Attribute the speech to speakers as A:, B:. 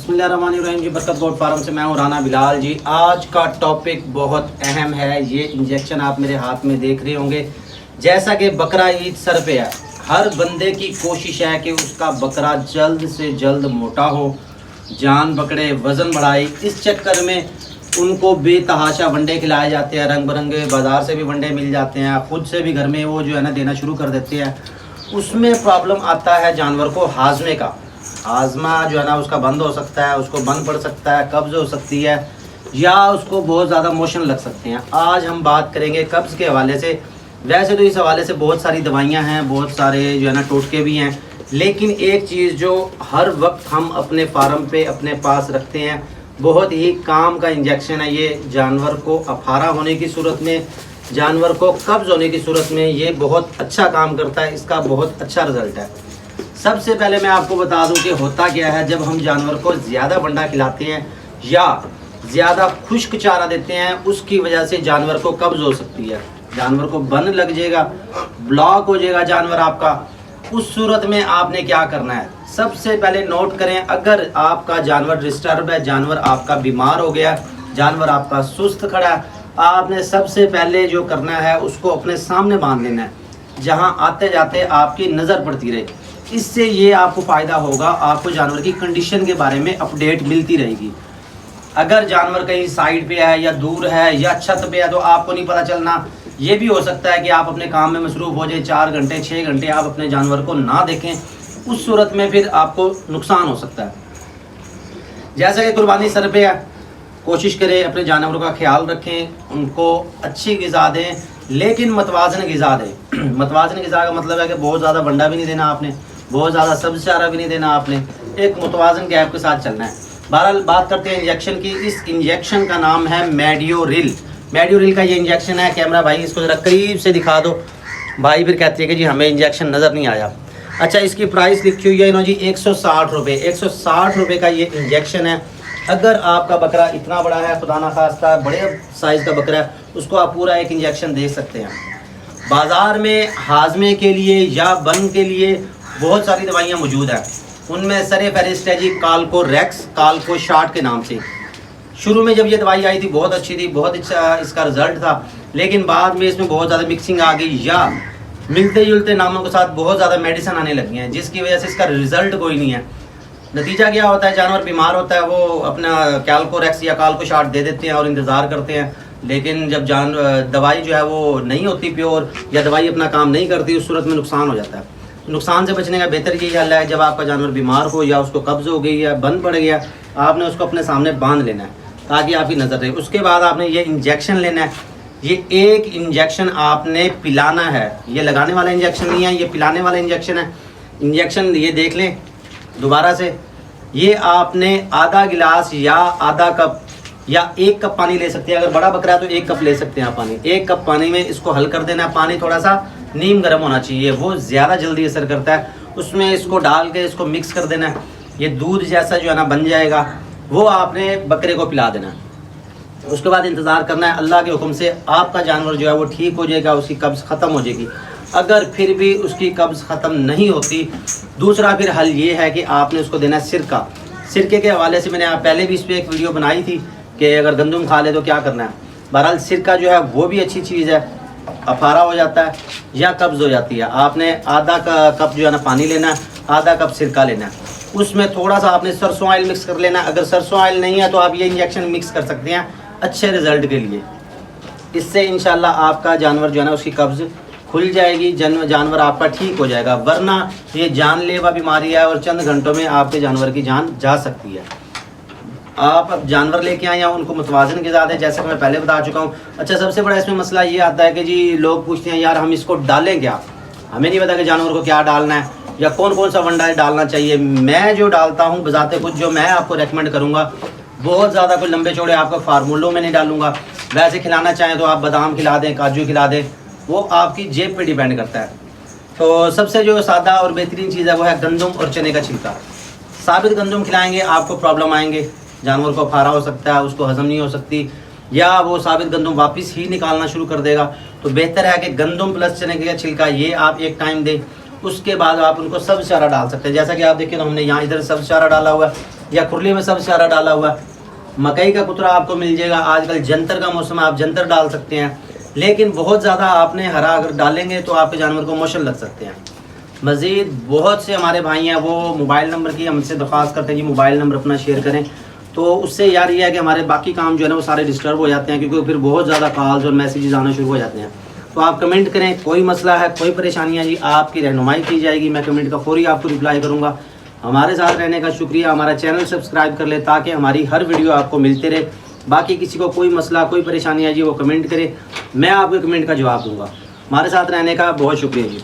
A: बिस्मिल्लाहिर्रहमानिर्रहीम जी। बरकत goat farm से मैं हूँ राना बिलाल जी। आज का टॉपिक बहुत अहम है। ये इंजेक्शन आप मेरे हाथ में देख रहे होंगे। जैसा कि बकरा ईद सर पे है, हर बंदे की कोशिश है कि उसका बकरा जल्द से जल्द मोटा हो, जान पकड़े, वज़न बढ़ाए। इस चक्कर में उनको बेतहाशा वंडे खिलाए जाते हैं, रंग बिरंगे बाज़ार से भी वंडे मिल जाते हैं, ख़ुद से भी घर में वो जो है ना देना शुरू कर देते हैं। उसमें प्रॉब्लम आता है जानवर को हाजमे का। हाजमा जो है ना उसका बंद हो सकता है, उसको बंद पड़ सकता है, कब्ज़ हो सकती है, या उसको बहुत ज़्यादा मोशन लग सकते हैं। आज हम बात करेंगे कब्ज़ के हवाले से। वैसे तो इस हवाले से बहुत सारी दवाइयाँ हैं, बहुत सारे जो है ना टोटके भी हैं, लेकिन एक चीज़ जो हर वक्त हम अपने फार्म पे अपने पास रखते हैं, बहुत ही काम का इंजेक्शन है ये। जानवर को अफारा होने की सूरत में, जानवर को कब्ज़ होने की सूरत में ये बहुत अच्छा काम करता है। इसका बहुत अच्छा रिज़ल्ट है। सबसे पहले मैं आपको बता दूं कि होता क्या है, जब हम जानवर को ज़्यादा वंडा खिलाते हैं या ज़्यादा खुश्क चारा देते हैं, उसकी वजह से जानवर को कब्ज़ हो सकती है, जानवर को बन लग जाएगा, ब्लॉक हो जाएगा जानवर आपका। उस सूरत में आपने क्या करना है, सबसे पहले नोट करें, अगर आपका जानवर डिस्टर्ब है, जानवर आपका बीमार हो गया, जानवर आपका सुस्त खड़ा है, आपने सबसे पहले जो करना है उसको अपने सामने बांध लेना है, जहाँ आते जाते आपकी नज़र पड़ती रहे। इससे ये आपको फ़ायदा होगा, आपको जानवर की कंडीशन के बारे में अपडेट मिलती रहेगी। अगर जानवर कहीं साइड पे है या दूर है या छत पे है तो आपको नहीं पता चलना। ये भी हो सकता है कि आप अपने काम में मसरूफ़ हो जाए, 4 घंटे 6 घंटे आप अपने जानवर को ना देखें, उस सूरत में फिर आपको नुकसान हो सकता है। जैसा कि कुर्बानी सर पे है, कोशिश करें अपने जानवरों का ख्याल रखें, उनको अच्छी ग़िज़ा दें, लेकिन मतवाज़न ग़िज़ा दें। मतवाज़न ग़िज़ा का मतलब है कि बहुत ज़्यादा वंडा भी नहीं देना आपने, बहुत ज़्यादा सब्ज़ चारा भी नहीं देना आपने, एक मुतवाज़न गैप के साथ चलना है। बहरहाल बात करते हैं इंजेक्शन की। इस इंजेक्शन का नाम है मेडियोरिल। मेडियोरिल का ये इंजेक्शन है। कैमरा भाई इसको ज़रा करीब से दिखा दो। भाई फिर कहती है कि जी हमें इंजेक्शन नज़र नहीं आया। अच्छा, इसकी प्राइस लिखी हुई है ना जी 160 रुपये। 160 रुपये का ये इंजेक्शन है। अगर आपका बकरा इतना बड़ा है, खुदा ना खास्ता बड़े साइज़ का बकरा है, उसको आप पूरा एक इंजेक्शन दे सकते हैं। बाज़ार में हाजमे के लिए या बन के लिए बहुत सारी दवाइयाँ मौजूद हैं। उनमें सरे फहरिस्त है जी काल्को रेक्स, काल्को शार्ट के नाम से। शुरू में जब ये दवाई आई थी बहुत अच्छी थी, बहुत अच्छा इसका रिज़ल्ट था, लेकिन बाद में इसमें बहुत ज़्यादा मिक्सिंग आ गई या मिलते जुलते नामों के साथ बहुत ज़्यादा मेडिसिन आने लगी हैं, जिसकी वजह से इसका रिज़ल्ट कोई नहीं है। नतीजा क्या होता है, जानवर बीमार होता है, वो अपना काल्को रेक्स या काल्को शार्ट दे देते हैं और इंतज़ार करते हैं, लेकिन जब दवाई जो है वो नहीं होती प्योर, या दवाई अपना काम नहीं करती, उस सूरत में नुकसान हो जाता है। नुकसान से बचने का बेहतर यही हल है, जब आपका जानवर बीमार हो या उसको कब्ज़ हो गई या बंद पड़ गया, आपने उसको अपने सामने बांध लेना है ताकि आपकी नज़र रहे। उसके बाद आपने ये इंजेक्शन लेना है। ये एक इंजेक्शन आपने पिलाना है, ये लगाने वाला इंजेक्शन नहीं है, ये पिलाने वाला इंजेक्शन है। इंजेक्शन ये देख लें दोबारा से। ये आपने आधा गिलास या आधा कप या 1 कप पानी ले सकते हैं। अगर बड़ा बकरा है तो 1 कप ले सकते हैं आप पानी। 1 कप पानी में इसको हल कर देना है। पानी थोड़ा सा नीम गर्म होना चाहिए, वो ज़्यादा जल्दी असर करता है। उसमें इसको डाल के इसको मिक्स कर देना है। ये दूध जैसा जो है ना बन जाएगा, वो आपने बकरे को पिला देना है। उसके बाद इंतज़ार करना है। अल्लाह के हुक्म से आपका जानवर जो है वो ठीक हो जाएगा, उसकी कब्ज़ ख़त्म हो जाएगी। अगर फिर भी उसकी कब्ज़ ख़त्म नहीं होती, दूसरा फिर हल ये है कि आपने उसको देना है सिरका। सिरके के हवाले से मैंने पहले भी इस पर एक वीडियो बनाई थी कि अगर गंदम खा ले तो क्या करना है। बहरहाल सिरका जो है वो भी अच्छी चीज़ है, अफारा हो जाता है या कब्ज़ हो जाती है। आपने आधा कप जो है ना पानी लेना है, आधा कप सिरका लेना है, उसमें थोड़ा सा आपने सरसों ऑयल मिक्स कर लेना है। अगर सरसों ऑयल नहीं है तो आप ये इंजेक्शन मिक्स कर सकते हैं अच्छे रिज़ल्ट के लिए। इससे इंशाल्लाह आपका जानवर जो है ना उसकी कब्ज़ खुल जाएगी, जानवर आपका ठीक हो जाएगा। वरना ये जानलेवा बीमारी है और चंद घंटों में आपके जानवर की जान जा सकती है। आप अब जानवर लेके आए या उनको मुतवाज़न ग़िज़ा दें, जैसे कि मैं पहले बता चुका हूँ। अच्छा, सबसे बड़ा इसमें मसला ये आता है कि जी लोग पूछते हैं यार हम इसको डालें क्या, हमें नहीं पता कि जानवर को क्या डालना है या कौन कौन सा वंडा डालना चाहिए। मैं जो डालता हूँ बजाते खुद जो मैं आपको रेकमेंड करूँगा, बहुत ज़्यादा कोई लंबे चौड़े आपको फार्मूलों में नहीं डालूँगा। वैसे खिलाना चाहें तो आप बादाम खिला दें, काजू खिला दें, वो आपकी जेब पे डिपेंड करता है। तो सबसे जो सादा और बेहतरीन चीज़ है वो है गंदम और चने का छिलका। साबित गंदम खिलाएंगे आपको प्रॉब्लम आएंगे, जानवर को फारा हो सकता है, उसको हज़म नहीं हो सकती, या वो साबित गंदम वापस ही निकालना शुरू कर देगा। तो बेहतर है कि गंदम प्लस चने का छिलका ये आप एक टाइम दें। उसके बाद आप उनको सब्ज़ चारा डाल सकते हैं। जैसा कि आप देखिए तो हमने यहाँ इधर सब्ज़ चारा डाला हुआ है, या खुरली में सबसे चारा डाला हुआ है। मकई का कुतरा आपको मिल जाएगा, आजकल जंतर का मौसम है, आप जंतर डाल सकते हैं, लेकिन बहुत ज़्यादा आपने हरा अगर डालेंगे तो आपके जानवर को मोशन लग सकते हैं। मज़ीद बहुत से हमारे भाई हैं वो मोबाइल नंबर की हमसे दरख्वास्त करते हैं जी मोबाइल नंबर अपना शेयर करें, तो उससे यार ये है कि हमारे बाकी काम जो है ना वो सारे डिस्टर्ब हो जाते हैं, क्योंकि फिर बहुत ज़्यादा कॉल्स और मैसेजेस आना शुरू हो जाते हैं। तो आप कमेंट करें, कोई मसला है, कोई परेशानी है जी, आपकी रहनुमाई की जाएगी, मैं कमेंट का फौरी आपको रिप्लाई करूँगा। हमारे साथ रहने का शुक्रिया, हमारा चैनल सब्सक्राइब कर ले ताकि हमारी हर वीडियो आपको मिलते रहे। बाकी किसी को कोई मसला कोई परेशानी है जी वो कमेंट करे, मैं आपके कमेंट का जवाब दूँगा। हमारे साथ रहने का बहुत शुक्रिया जी।